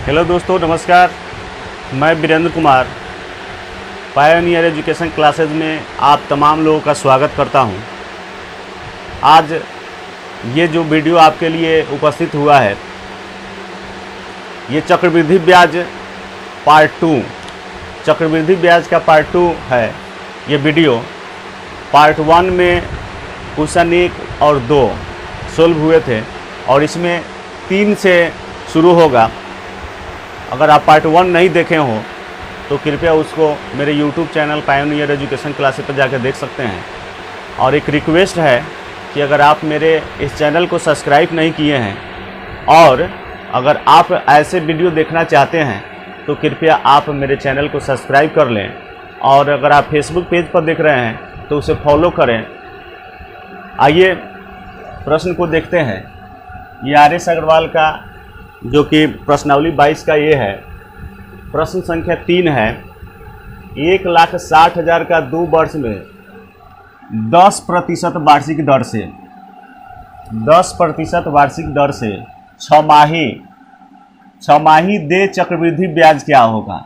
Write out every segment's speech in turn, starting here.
Hello दोस्तों, नमस्कार। मैं Virendra Kumar Pioneer Education Classes में आप तमाम लोगों का स्वागत करता हूं। आज ये जो वीडियो आपके लिए उपस्थित हुआ है, ये चक्रवृद्धि ब्याज पार्ट 2, चक्रवृद्धि ब्याज का पार्ट 2 है। ये वीडियो पार्ट 1 में क्वेश्चन 1 और 2 सोल्व हुए थे और इसमें 3 से शुरू होगा। अगर आप पार्ट 1 नहीं देखे हो तो कृपया उसको मेरे YouTube channel pioneer education classes पर जाकर देख सकते हैं। और एक रिक्वेस्ट है कि अगर आप मेरे इस चैनल को सब्सक्राइब नहीं किए हैं और अगर आप ऐसे वीडियो देखना चाहते हैं तो कृपया आप मेरे चैनल को सब्सक्राइब कर लें। और अगर आप फेसबुक पेज पर देख रहे हैं तो उसे फॉलो करें। आइए प्रश्न को देखते हैं। ये आर.एस. अग्रवाल का जो कि प्रश्नावली 22 का ये है। प्रश्न संख्या 3 है। 1,60,000 का 2 वर्ष में 10% वार्षिक दर से 10% वार्षिक दर से छमाही दे चक्रवृद्धि ब्याज क्या होगा।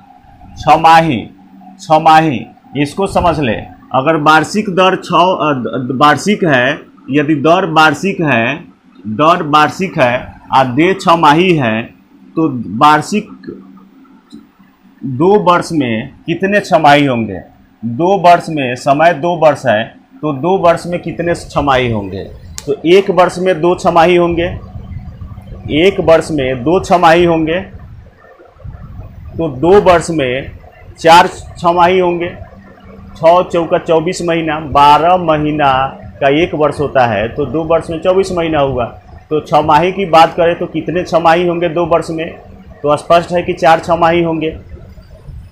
छमाही इसको समझ ले। अगर वार्षिक दर वार्षिक है, यदि दर वार्षिक है और दे 6 माही है तो वार्षिक 2 वर्ष में कितने 6 माही होंगे। 2 वर्ष में समय 2 वर्ष है तो 2 वर्ष में कितने 6 माही होंगे। तो 1 वर्ष में 2 छमाही होंगे, 1 वर्ष में 2 छमाही होंगे तो 2 वर्ष में 4 छमाही होंगे। 6 चौका 24 महीना, 12 महीना का 1 वर्ष होता है तो 2 वर्ष में 24 महीना होगा। तो 6 माही की बात करें तो कितने 6 माही होंगे 2 वर्ष में, तो स्पष्ट है कि 4 6 माही होंगे।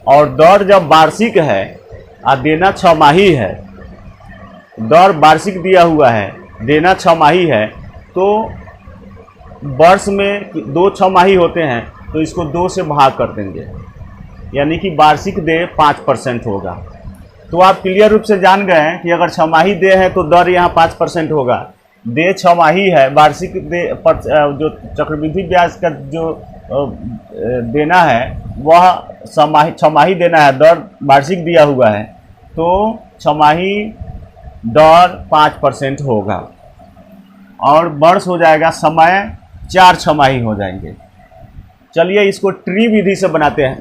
और दर जब वार्षिक है और देना 6 माही है, दर वार्षिक दिया हुआ है, देना 6 माही है, तो वर्ष में 2 6 माही होते हैं तो इसको 2 से भाग कर देंगे, यानी कि वार्षिक दे 5% होगा। तो आप क्लियर रूप से जान गए हैं कि अगर 6 माही दे है तो दर यहाँ 5% होगा। दे 6 माही है, वार्षिक दे जो चक्रवृद्धि ब्याज का जो देना है वह 6 माही देना है, दर वार्षिक दिया हुआ है तो 6 माही दर 5% होगा और वर्ष हो जाएगा, समय 4 छमाही हो जाएंगे। चलिए इसको ट्री विधि से बनाते हैं,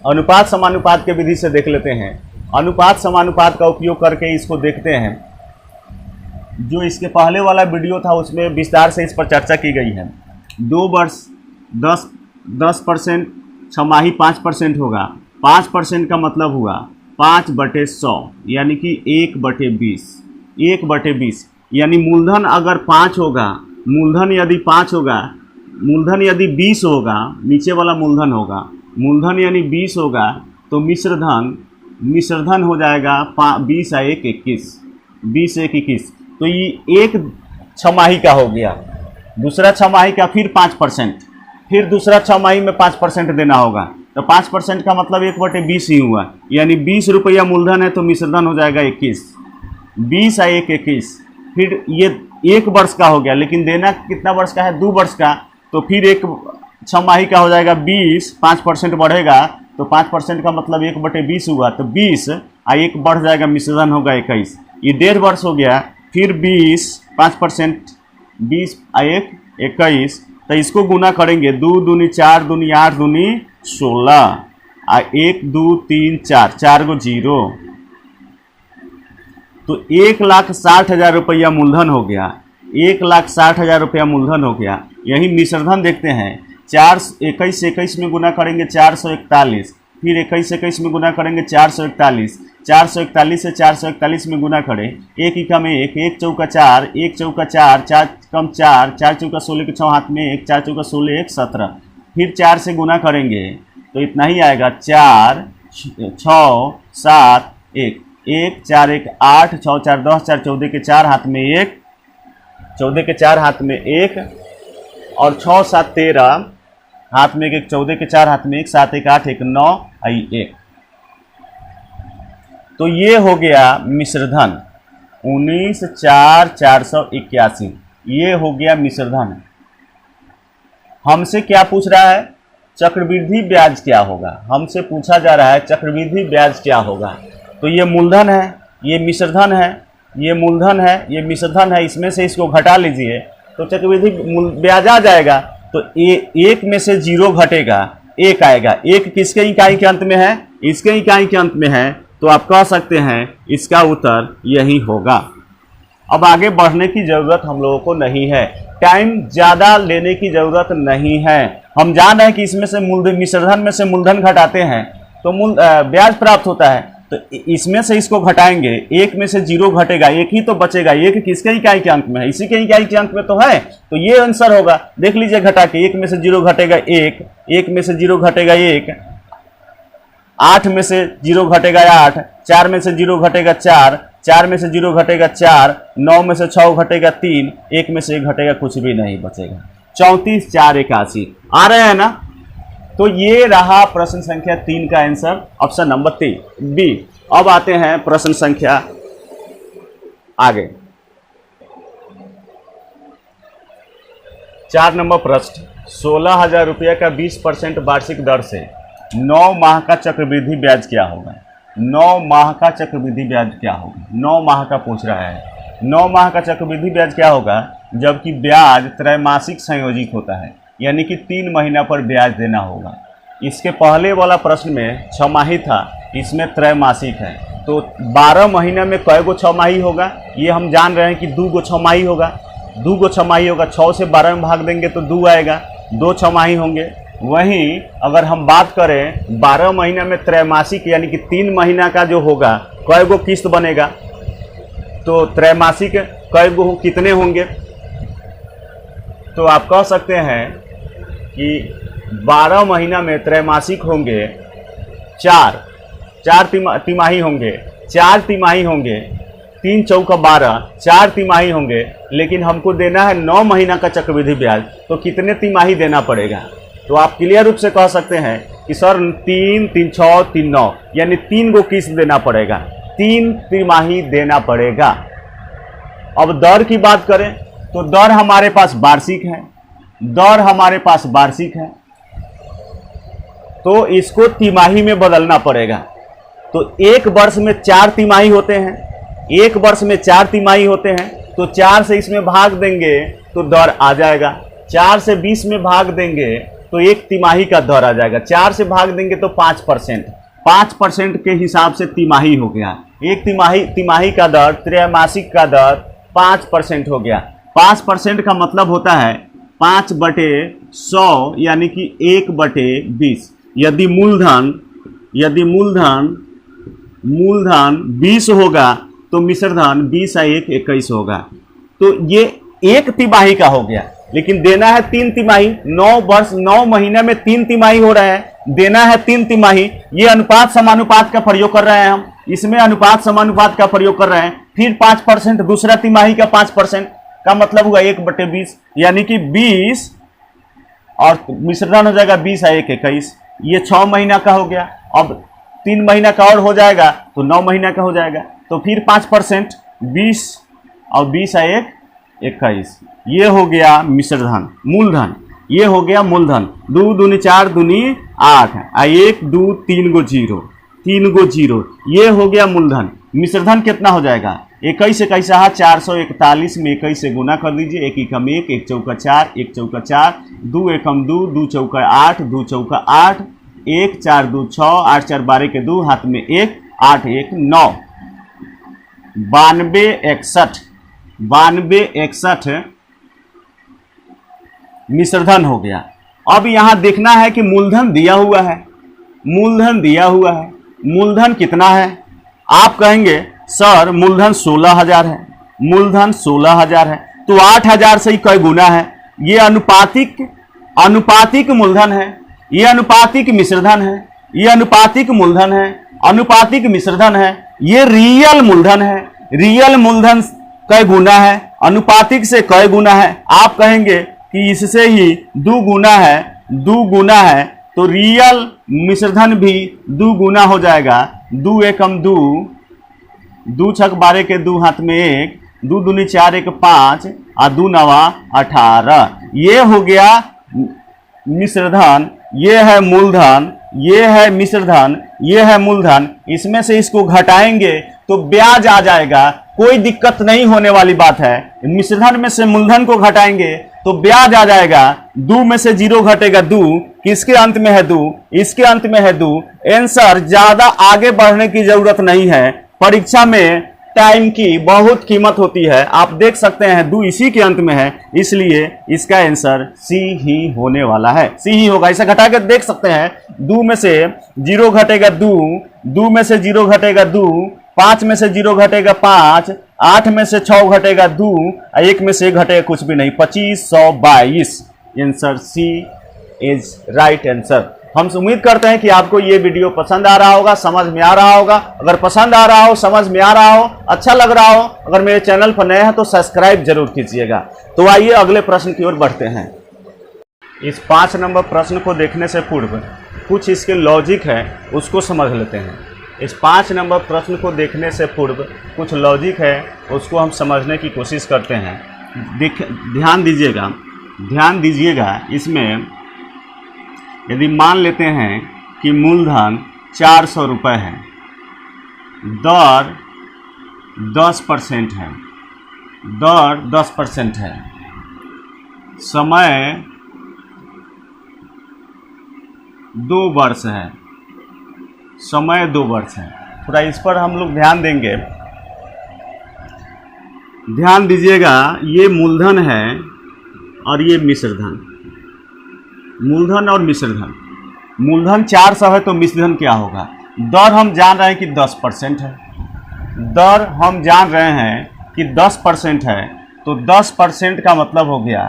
अनुपात समानुपात के विधि से देख लेते हैं। अनुपात समानुपात का उपयोग करके इसको देखते हैं। जो इसके पहले वाला वीडियो था उसमें विस्तार से इस पर चर्चा की गई है। 2 वर्ष 10%, छमाही 5% होगा। 5% का मतलब हुआ 5/100 यानी कि 1/20। 1/20 यानी मूलधन अगर 5 होगा, मूलधन यदि 5 होगा, मूलधन यदि 20 होगा, नीचे वाला मूलधन होगा, मूलधन यानी 20 होगा तो मिश्रधन हो जाएगा 20 और 1 21, 20 1 21। तो ये एक छमाही का हो गया। दूसरा छमाही का फिर 5%, फिर दूसरा छमाही में 5% देना होगा तो 5% का मतलब 1/20 ही हुआ, यानी 20 रुपया मूलधन है तो मिश्रधन हो जाएगा 21, 20 और 1 21। फिर ये 1 वर्ष का हो गया, लेकिन देना कितना वर्ष का है, 2 वर्ष का, तो फिर एक छमाही का हो जाएगा 20, 5% बढ़ेगा तो 5% का मतलब 1/20 हुआ तो 20 और 1 बढ़ जाएगा, मिश्रधन होगा 21, ये 1.5 वर्ष हो गया। फिर 20, 5%, 20 और 1 21, तो इसको गुना करेंगे, 2 दूनी 4 दूनी 8 दूनी 16 और 1 2 3 4, 4 गो 0, तो 1,60,000 रुपया मूलधन हो गया। 1,60,000 रुपया मूलधन हो गया। यही मिश्रधन देखते हैं। 4 21 21 में गुना करेंगे 441, फिर 21 21 में गुना करेंगे 441, 441 से 441 में गुना करें, 1 इक्का में 1, 1 चौका 4, 1 चौका 4, 4 कम 4, 4 चौका 16 के 6 हाथ में 1, 4 चौका 16 1 17, फिर 4 से गुना करेंगे तो इतना ही आएगा, 4 6 7 1, 1 4 1 8, 6 4 10, 4 14 के 4 हाथ में 1, 14 के 4 हाथ में 1 और 6 7 13 हाथ में 1, 14 के 4 हाथ में 1, 7 1 8 1 9 1। तो ये हो गया मिश्रधन 19,481, ये हो गया मिश्रधन। हमसे क्या पूछ रहा है, चक्रवृद्धि ब्याज क्या होगा, हमसे पूछा जा रहा है चक्रवृद्धि ब्याज क्या होगा। तो ये मूलधन है, ये मिश्रधन है, ये मूलधन है, ये मिश्रधन है, इसमें से इसको घटा लीजिए तो चक्रवृद्धि ब्याज आ जाएगा। तो एक में से 0 घटेगा, 1 आएगा। 1 किसके इकाई के अंत में है, इसके इकाई के अंत में है, तो आप कह सकते हैं इसका उत्तर यही होगा। अब आगे बढ़ने की ज़रूरत हम लोगों को नहीं है, टाइम ज़्यादा लेने की ज़रूरत नहीं है। हम जान रहे हैं कि इसमें से मिश्रधन में से मूलधन घटाते हैं तो ब्याज प्राप्त होता है। तो इसमें से इसको घटाएंगे, 1 में से 0 घटेगा, 1 ही तो बचेगा। 1 किसके इकाई के अंक में है, इसी के इकाई के अंक में तो है, तो ये आंसर होगा। देख लीजिए घटा के, 1 में से 0 घटेगा 1, 1 में से 0 घटेगा 1, 8 में से 0 घटेगा 8, 4 में से 0 घटेगा 4, 4 में से 0 घटेगा 4, 9 में से 6 घटेगा 3, 1 में से 1 घटेगा, कुछ भी नहीं बचेगा। 34, 4, 81 आ रहे हैं ना। तो ये रहा प्रश्न संख्या 3 का आंसर, ऑप्शन नंबर 3 बी। अब आते हैं प्रश्न संख्या आगे। 4 नंबर प्रश्न, 16,000 रुपये का 20% वार्षिक दर से 9 माह का चक्रवृद्धि ब्याज क्या होगा। 9 माह का चक्रवृद्धि ब्याज क्या होगा, 9 माह का पूछ रहा है। 9 माह का चक्रवृद्धि ब्याज क्या होगा, जबकि ब्याज त्रैमासिक संयोजित होता है, यानी कि 3 महीना पर ब्याज देना होगा। इसके पहले वाला प्रश्न में 6 माही था, इसमें त्रैमासिक है। तो 12 महीना में कै गो 6 माही होगा, ये हम जान रहे हैं कि 2 गो 6 माही होगा, 2 गो 6 माही होगा। 6 से 12 में भाग देंगे तो 2 आएगा, 2 6 माही होंगे। वहीं अगर हम बात करें 12 महीना में त्रैमासिक, यानी कि 3 महीना का जो होगा, कै गो किस्त बनेगा, तो त्रैमासिक कै गो कितने होंगे। तो आप कह सकते हैं कि 12 महीना में त्रैमासिक होंगे 4 तिमाही होंगे, 4 तिमाही होंगे, 3 चौका 12, 4 तिमाही होंगे। लेकिन हमको देना है 9 महीना का चक्रवृद्धि ब्याज, तो कितने तिमाही देना पड़ेगा। तो आप क्लियर रूप से कह सकते हैं कि सर 3, 3, 6, 3, 9, यानी 3 गो किस्त देना पड़ेगा, 3 तिमाही देना पड़ेगा। अब दर की बात करें तो दर हमारे पास वार्षिक है, दर हमारे पास वार्षिक है, तो इसको तिमाही में बदलना पड़ेगा। तो 1 वर्ष में 4 तिमाही होते हैं, 1 वर्ष में 4 तिमाही होते हैं, तो 4 से इसमें भाग देंगे तो दर आ जाएगा। 4 से 20 में भाग देंगे तो 1 तिमाही का दर आ जाएगा। 4 से भाग देंगे तो 5%, 5% के हिसाब से तिमाही हो गया। 1 तिमाही का दर, त्रैमासिक का दर 5% हो गया। 5% का मतलब होता है 5/100, यानी कि 1/20। यदि मूलधन 20 होगा तो मिश्रधन 20 या 1 21 होगा। तो ये 1 तिमाही का हो गया, लेकिन देना है 3 तिमाही। 9 महीने में 3 तिमाही हो रहा है, देना है 3 तिमाही। ये अनुपात समानुपात का प्रयोग कर रहे हैं हम, इसमें अनुपात समानुपात का प्रयोग कर रहे हैं। फिर 5%, दूसरा तिमाही का 5% का मतलब हुआ 1/20, यानी कि 20 और मिश्रधन हो जाएगा 20 या 1 21। ये 6 महीना का हो गया। अब 3 महीना का और हो जाएगा तो 9 महीना का हो जाएगा। तो फिर 5%, 20 और 20 या 1 21। ये हो गया मिश्रधन, मूलधन। ये हो गया मूलधन। 2 दूनी 4 दूनी 8, 1 2 3 गो 0, 3 गो 0, ये हो गया मूलधन। मिश्रधन कितना हो जाएगा, 21 21 441 में 21 से गुना कर दीजिए। 1 एकम 1, 1 चौका 4, 1 चौका 4, 2 एकम 2, 2 चौका 8, 2 चौका 8, 1 4 2 6, 8 4 12 के 2, हाथ में 1, 8 1 9, 92 61 मिश्रधन हो गया। अब यहां देखना है कि मूलधन दिया हुआ है, मूलधन दिया हुआ है। मूलधन कितना है, आप कहेंगे सर मूलधन 16,000 है, मूलधन 16,000 है, तो 8,000 से ही कई गुना है। ये अनुपातिक मूलधन है, ये अनुपातिक मिश्रधन है, ये अनुपातिक मूलधन है, अनुपातिक मिश्रधन है, ये रियल मूलधन है। रियल मूलधन कई गुना है, अनुपातिक से कई गुना है। आप कहेंगे कि इससे ही 2 गुना है, 2 गुना है, तो रियल मिश्रधन भी 2 गुना हो जाएगा। 2 एकम 2, 2 छक 12 के 2, हाथ में 1, 2 दूनी 4 1 5 और 2 9 18। ये हो गया मिश्रधन ये है मूलधन, ये है मिश्रधन, ये है मूलधन, इसमें से इसको घटाएंगे तो ब्याज आ जाएगा, कोई दिक्कत नहीं होने वाली बात है। मिश्रधन में से मूलधन को घटाएंगे तो ब्याज आ जाएगा, 2 में से 0 घटेगा 2, किसके अंत में है 2, इसके अंत में है 2। आंसर, ज्यादा आगे बढ़ने की जरूरत नहीं है, परीक्षा में टाइम की बहुत कीमत होती है। आप देख सकते हैं 2 इसी के अंत में है, इसलिए इसका आंसर सी ही होने वाला है, सी ही होगा। इसे घटा कर देख सकते हैं, 2 में से 0 घटेगा 2, 2 में से 0 घटेगा 2, 5 में से 0 घटेगा 5, 8 में से 6 घटेगा 2, 1 में से घटेगा कुछ भी नहीं, 2522। Answer C is right answer. हम उम्मीद करते हैं कि आपको ये वीडियो पसंद आ रहा होगा, समझ में आ रहा होगा। अगर पसंद आ रहा हो, समझ में आ रहा हो, अच्छा लग रहा हो, अगर मेरे चैनल पर नए हैं तो सब्सक्राइब जरूर कीजिएगा। तो आइए अगले प्रश्न की ओर बढ़ते हैं। इस 5 नंबर प्रश्न को देखने से पूर्व कुछ इसके लॉजिक है, उसको समझ लेते हैं। इस 5 नंबर प्रश्न को देखने से पूर्व कुछ लॉजिक है, उसको हम समझने की कोशिश करते हैं। ध्यान दीजिएगा। इसमें यदि मान लेते हैं कि मूलधन 400 रुपये है, दर 10% है, दर 10% है, समय 2 वर्ष है, समय 2 वर्ष है। थोड़ा इस पर हम लोग ध्यान देंगे। ध्यान दीजिएगा, ये मूलधन है और ये मिश्रधन, मूलधन और मिश्रधन। मूलधन 400 है तो मिश्रधन क्या होगा? दर हम जान रहे हैं कि 10% है, दर हम जान रहे हैं कि 10% है, तो 10% का मतलब हो गया,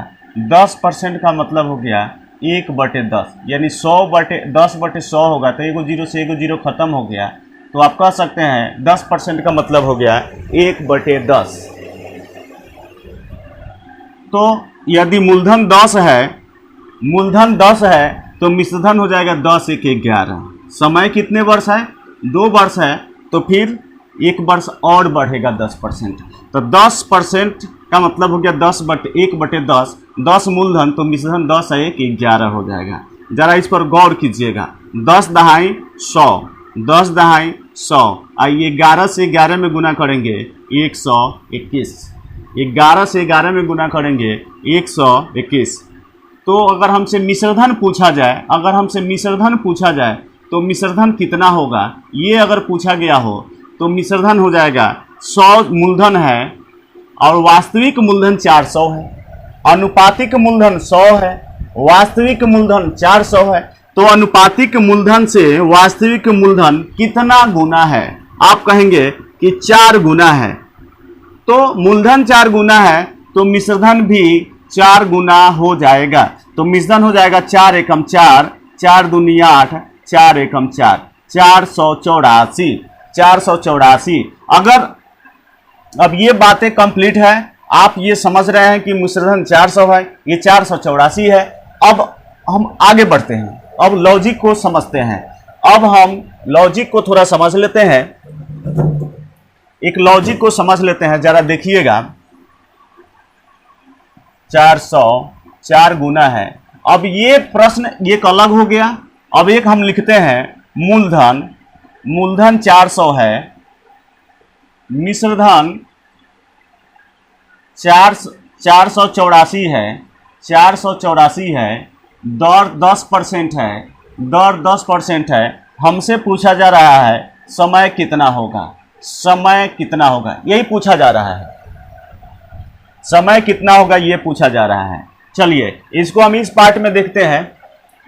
10% का मतलब हो गया 1/10, यानी 10/100 होगा, तो एगो 0 से एगो 0 खत्म हो गया, तो आप कह सकते हैं 10% का मतलब हो गया 1/10। तो यदि मूलधन 10 है तो मिश्रधन हो जाएगा 10 × 1 = 11। समय कितने वर्ष है? 2 वर्ष है, तो फिर 1 वर्ष और बढ़ेगा 10%, तो 10% का मतलब हो गया 1/10, 10 मूलधन, तो मिश्रधन 10 × 1 = 11 हो जाएगा। जरा इस पर गौर कीजिएगा, 10 दहाई 100, 10 दहाई 100, आइए 11 से 11 में गुना करेंगे 121, 11 से 11 में गुना करेंगे 121। तो अगर हमसे मिश्रधन पूछा जाए, तो मिश्रधन कितना होगा, ये अगर पूछा गया हो तो मिश्रधन हो जाएगा 100 मूलधन है और वास्तविक मूलधन 400 है, अनुपातिक मूलधन 100 है, वास्तविक मूलधन 400 है, तो अनुपातिक मूलधन से वास्तविक मूलधन कितना गुना है? आप कहेंगे कि 4 गुना है। तो मूलधन 4 गुना है तो मिश्रधन भी 4 गुना हो जाएगा, तो मिश्रधन हो जाएगा 4 एकम 4, 4 दूनी 8, 4 एकम 4, 484। अगर अब ये बातें कंप्लीट है, आप ये समझ रहे हैं कि मिश्रधन 400 है, ये 484 है। अब हम आगे बढ़ते हैं, अब लॉजिक को समझते हैं। अब हम लॉजिक को थोड़ा समझ लेते हैं, एक लॉजिक को समझ लेते हैं, जरा देखिएगा। 400 4 गुना है। अब ये प्रश्न एक अलग हो गया। अब एक हम लिखते हैं मूलधन 400 है, मिश्रधन 484 है, 484 है, दर 10% है, दर 10% है। हमसे पूछा जा रहा है समय कितना होगा, समय कितना होगा, यही पूछा जा रहा है, समय कितना होगा ये पूछा जा रहा है। चलिए इसको हम इस पार्ट में देखते हैं।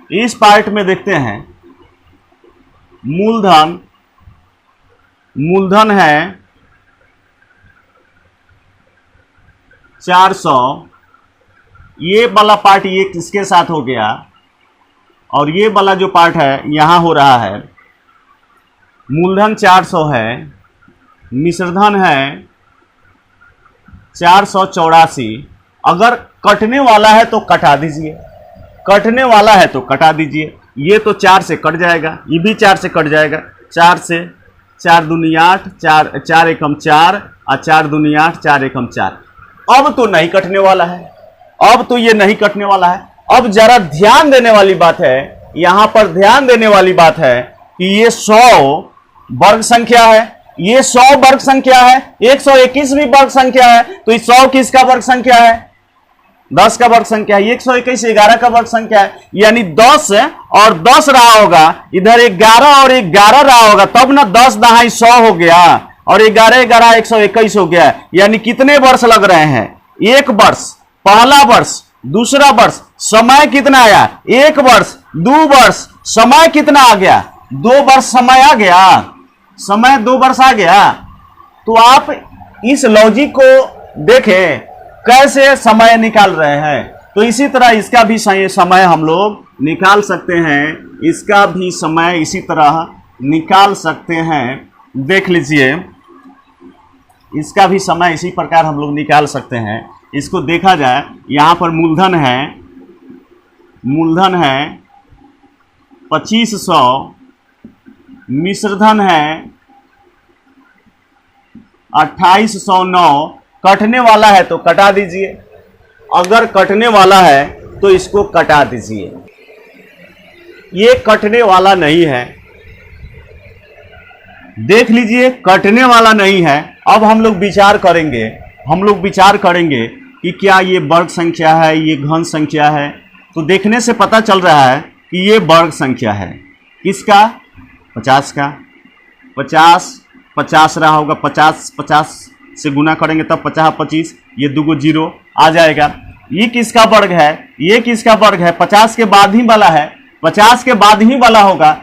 इस पार्ट में देखते हैं, मूलधन है 400, ये वाला पार्ट ये किसके साथ हो गया, और ये वाला जो पार्ट है यहाँ हो रहा है। मूलधन 400 है, मिश्रधन है 484। अगर कटने वाला है तो कटा दीजिए, कटने वाला है तो कटा दीजिए। ये तो 4 से कट जाएगा, ये भी 4 से कट जाएगा, 4 से 4 दूनी 8, 4 एकम 4 और 4 दूनी 8, 4 एकम 4। अब तो नहीं कटने वाला है, अब तो ये नहीं कटने वाला है। अब जरा ध्यान देने वाली बात है यहां पर ध्यान देने वाली बात है कि ये 100 वर्ग संख्या है, ये 100 वर्ग संख्या है, 121 भी वर्ग संख्या है, तो ये 100 किसका वर्ग संख्या है? 10 का वर्ग संख्या है। 121 11 का वर्ग संख्या है, यानी 10 और 10 रहा होगा, इधर 11 और 11 रहा होगा, तब ना 10 दहाई 100 हो गया और 11 11 121 हो गया। यानी कितने वर्ष लग रहे हैं? 1 वर्ष, पहला वर्ष, दूसरा वर्ष, समय कितना आया? 1 वर्ष, 2 वर्ष, समय कितना आ गया? 2 वर्ष समय आ गया, समय 2 वर्ष आ गया। तो आप इस लॉजिक को देखें कैसे समय निकाल रहे हैं। तो इसी तरह इसका भी समय हम लोग निकाल सकते हैं, इसका भी समय इसी तरह निकाल सकते हैं। देख लीजिए, इसका भी समय इसी प्रकार हम लोग निकाल सकते हैं। इसको देखा जाए, यहाँ पर मूलधन है 2500, मिश्रधन है 2809। कटने वाला है तो कटा दीजिए, अगर कटने वाला है तो इसको कटा दीजिए। ये कटने वाला नहीं है, देख लीजिए कटने वाला नहीं है। अब हम लोग विचार करेंगे कि क्या ये वर्ग संख्या है, ये घन संख्या है। तो देखने से पता चल रहा है कि ये वर्ग संख्या है। किसका? 50 का। 50 रहा होगा, 50 से गुना करेंगे तब 50 25, ये 2 0 आ जाएगा। ये किसका वर्ग है? ये किसका वर्ग है? 50 के बाद ही वाला है, 50 के बाद ही वाला होगा।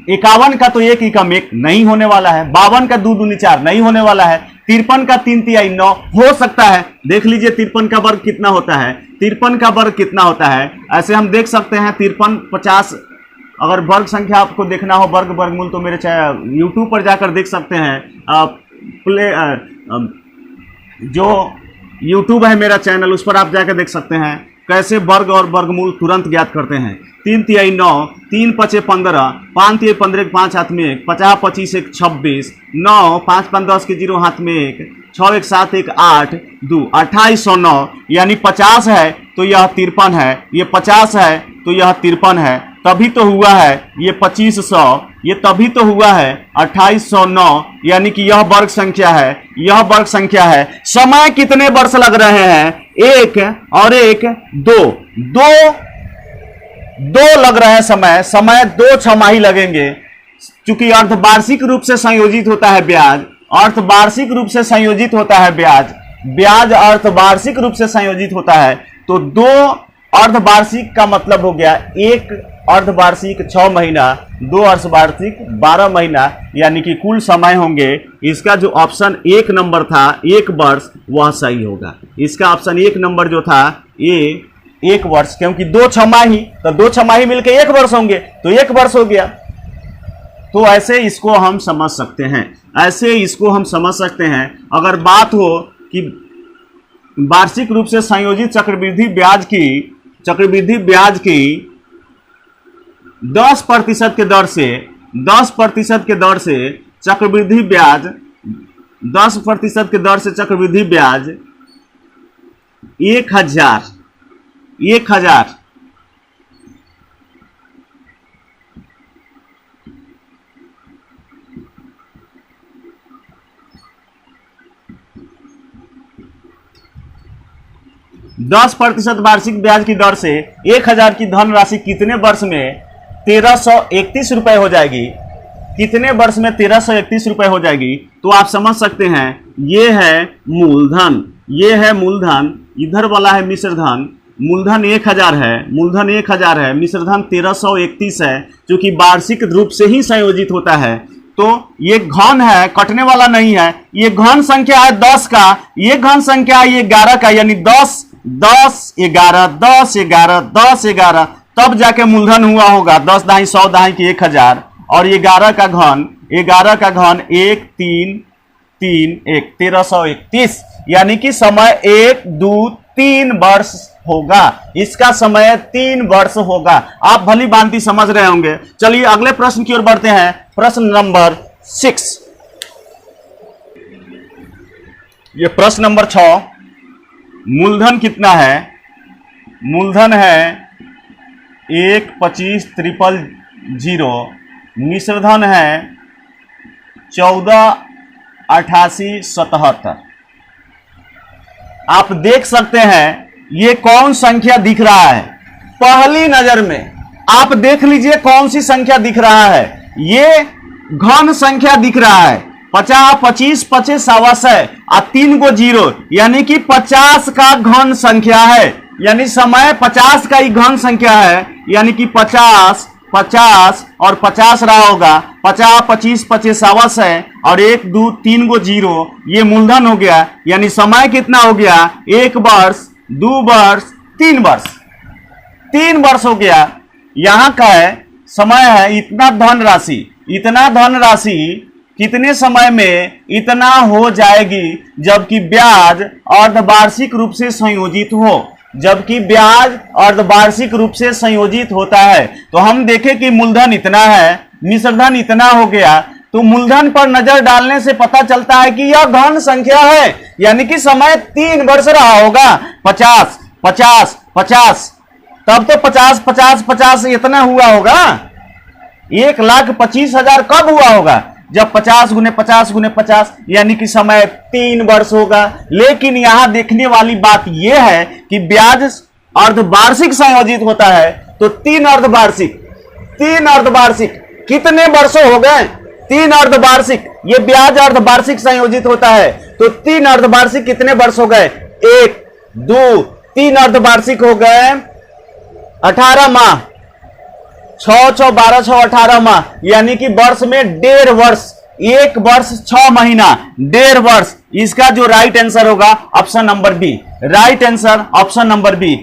51 का तो 1 ही कम 1 नहीं होने वाला है, 52 का 2 दूनी 4 नहीं होने वाला है, 53 का 3 तिहाई 9 हो सकता है। देख लीजिए 53 का वर्ग कितना होता है, 53 का वर्ग कितना होता है। ऐसे हम देख सकते हैं 53 50। अगर वर्ग संख्या आपको देखना हो, वर्गमूल, तो मेरे यूट्यूब पर जाकर देख सकते हैं। जो यूट्यूब है मेरा चैनल, उस पर आप जाकर देख सकते हैं कैसे वर्ग और वर्गमूल तुरंत ज्ञात करते हैं। 3 तिहाई 9, 3 5 15, 5 तिहाई 15 के 5 हाथ में 1, 50 25 1 26, 9 5 5 10 के 0 हाथ में 1, 6 1 7 1 8 2 2809। यानी 50 है तो यह 53 है, ये 50 है तो यह 53 है, तभी तो हुआ है ये 2500, ये तभी तो हुआ है 2809। यानी कि यह वर्ग संख्या है, यह वर्ग संख्या है। समय कितने वर्ष लग रहे हैं? 1 और 1 2 लग रहे हैं। समय 2 छमाही लगेंगे, क्योंकि अर्धवार्षिक रूप से संयोजित होता है ब्याज, अर्धवार्षिक रूप से संयोजित होता है ब्याज अर्धवार्षिक रूप से संयोजित होता है। तो 2 अर्धवार्षिक का मतलब हो गया 1 अर्धवार्षिक 6 महीना, 2 अर्धवार्षिक 12 महीना, यानी कि कुल समय होंगे। इसका जो ऑप्शन 1 नंबर था 1 वर्ष, वह सही होगा। इसका ऑप्शन 1 नंबर जो था ये 1 वर्ष, क्योंकि 2 छमाही, तो 2 छमाही मिलकर 1 वर्ष होंगे, तो 1 वर्ष हो गया। तो ऐसे इसको हम समझ सकते हैं, ऐसे इसको हम समझ सकते हैं। अगर बात हो कि वार्षिक रूप से संयोजित चक्रवृद्धि ब्याज की 10% के दर से, 10% के दर से चक्रवृद्धि ब्याज, 10% के दर से चक्रवृद्धि ब्याज 1000 10% वार्षिक ब्याज की दर से 1000 की धनराशि कितने वर्ष में 1331 रुपए हो जाएगी? कितने वर्ष में 1331 रुपए हो जाएगी? तो आप समझ सकते हैं ये है मूलधन, ये है मूलधन, इधर वाला है मिश्रधन। मूलधन 1000 है, मूलधन 1000 है, मिश्रधन 1331 है, जो कि वार्षिक रूप से ही संयोजित होता है। तो ये घन है, कटने वाला नहीं है। ये घन संख्या है 10 का, ये घन संख्या है ये 11 का, यानी 10 10 11 10 11 10 11, तब जाके मूलधन हुआ होगा। 10 दहाई 100 दहाई की 1000, और ये 11 का घन 1 3 3 1 1331, यानी कि समय 1 2 3 वर्ष होगा। इसका समय 3 वर्ष होगा। आप भली भांति समझ रहे होंगे। चलिए अगले प्रश्न की ओर बढ़ते हैं। प्रश्न नंबर 6, ये प्रश्न नंबर 6। मूलधन कितना है? मूलधन है 1 25 000, मिश्रधन है 14 88 77। आप देख सकते हैं ये कौन संख्या दिख रहा है। पहली नजर में आप देख लीजिए कौन सी संख्या दिख रहा है। ये घन संख्या दिख रहा है। 50 25 25 सवाशय और 3 गो जीरो, यानी कि 50 का घन संख्या है। यानी समय 50 का ही घन संख्या है, यानी कि 50 50 और 50 रहा होगा। 50 25 25 सवाशय और 1 2 3 गो जीरो, ये मूलधन हो गया। यानी समय कितना हो गया? 1 वर्ष 2 वर्ष 3 वर्ष, 3 वर्ष हो गया। यहां का है समय है इतना धनराशि। इतना धनराशि कितने समय में इतना हो जाएगी? जबकि ब्याज अर्धवार्षिक रूप से संयोजित हो। जबकि ब्याज अर्धवार्षिक रूप से संयोजित होता है। तो हम देखें कि मूलधन इतना है, मिश्रधन इतना हो गया। तो मूलधन पर नजर डालने से पता चलता है कि यह घन संख्या है, यानी कि समय 3 वर्ष रहा होगा। 50 50 50, तब तो 50 50 50 इतना हुआ होगा। 1,25,000 कब हुआ होगा? जब 50 गुने 50 गुने 50, यानी कि समय 3 वर्ष होगा। लेकिन यहां देखने वाली बात यह है कि ब्याज अर्धवार्षिक संयोजित होता है। तो 3 अर्धवार्षिक कितने वर्षों हो गए? 3 अर्धवार्षिक। ये ब्याज अर्धवार्षिक संयोजित होता है। तो 3 अर्धवार्षिक कितने वर्ष हो गए? 1 2 3 अर्धवार्षिक हो गए 18 माह। 6 6 12 6 18 माह, यानी कि वर्ष में 1.5 वर्ष। 1 वर्ष 6 महीना, 1.5 वर्ष। इसका जो राइट आंसर होगा option number B. Right answer option number B.